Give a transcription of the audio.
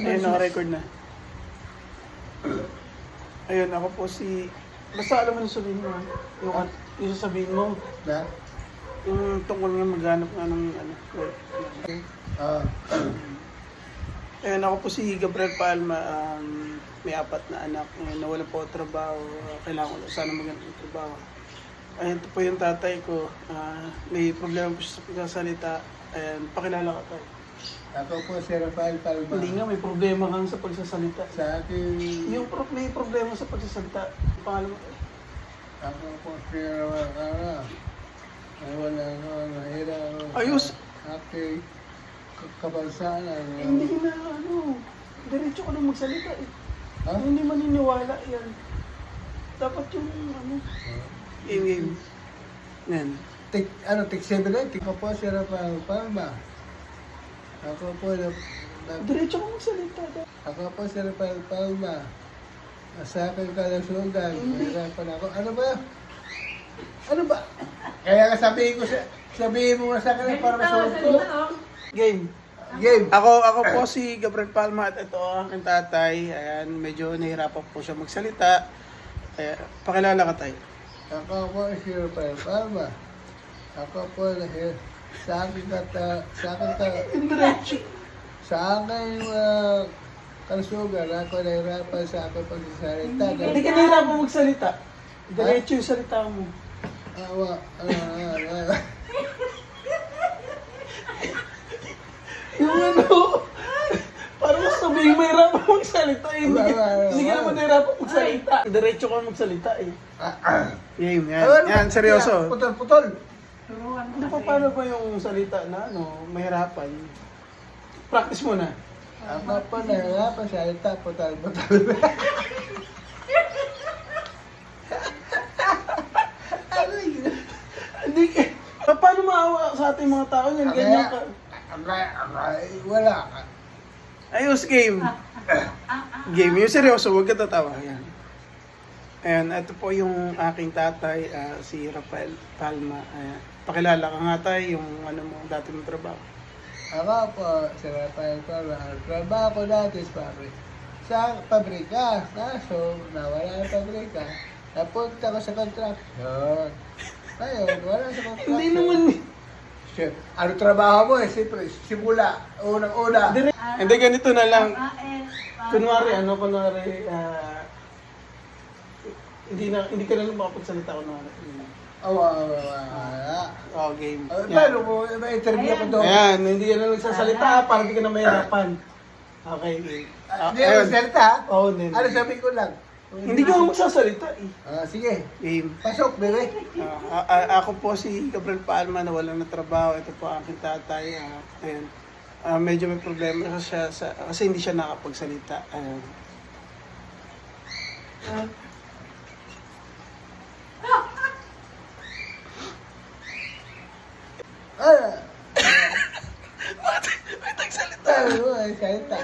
Ayun, naka-record na. Ayun, ako po si... Basta alam mo na sabihin mo, yung sasabihin mo, Na? yung tungkol nga maghanap nga ng work. Ah. Ayun, ako po si Gabriel Palma, may 4 na anak, nawala po ako trabaho, kailangan ko sana maghanap ng trabaho. Ayun, ito po yung tatay ko, may problema po siya sa pagsasalita, ayun, pakilala ka tayo. Ako po si Rafael Palma. Hindi nga, may problema kang sa pagsasalita. Sa akin, May problema sa pagsasalita, yung pangalan mo. ako po si Rafael Palma. Ay wala ako, nahira ako. Ayos. Aking kabansanan. Hindi na, diretso ko na magsalita eh. Ha? Hindi maniniwala yan. Dapat yung, game. Yan. Tik 7 lang. Ako po si Rafael Palma. Ako po Diretso ko magsalita. Ako po si Rafael Palma. Sa aking kalusugan, mahirapan ako. Ano ba? Ano ba? Kaya sabihin mo nga sa akin para masunod ko. Game. Game. Ako po si Gabriel Palma at ito ang aking tatay. Ayan, medyo nahirapan po siya magsalita. Pakilala ka tayo. Ako po si Rafael Palma. Ako po sa aking Diretso. kalusugan, ako nahirapan sa aking pagsasalita. Hindi ka nahirapan magsalita. Diretso yung salita mo. Yung parang sabihin mo hirapan magsalita eh. Hindi ka naman nahirapan magsalita. Diretso ka magsalita eh. Game, yan, seryoso. Putol. Hindi pa paano ba yung salita na mahirapan? Practice mo na. Ako po nahirapan salita, putol. Hindi paano maawa sa ating mga tao yan? Ganyan ka. Wala ka. Ayos, game. Game, yung seryoso, huwag ka tatawa. Yan. Ayan, ito po yung aking tatay, si Rafael Palma. Ayan. Pakilala ka nga tayo, yung mo, dati mong trabaho. Ako po, si Rafael Palma. Ang trabaho ko dati sa pabrika. Kaso, nawala ang pabrika. Napunta ko sa contraction. Ngayon, wala sa contraction. Hindi naman. Shit. Ano trabaho mo eh? Siyempre, simula. Unang-una. Hindi, ganito na lang. Kunwari, hindi ka na lang makapagsalita kunwari. Oh, game. Paano mo? May interview ko doon. Ayan, hindi ka na nagsasalita para hindi ka na mahirapan. Okay, game. Hindi ako salita. Oo, hindi. Ano sabi ko lang? Hindi ka magsasalita eh. Sige. Game. Pasok, bebe. Ako po si Gabriel Palma, nawalan ng trabaho. Ito po ang aking tatay. Ayan. Medyo may problema siya kasi hindi siya nakapagsalita. Ayan. Ah! Bakit nagsalita? Ay, salita.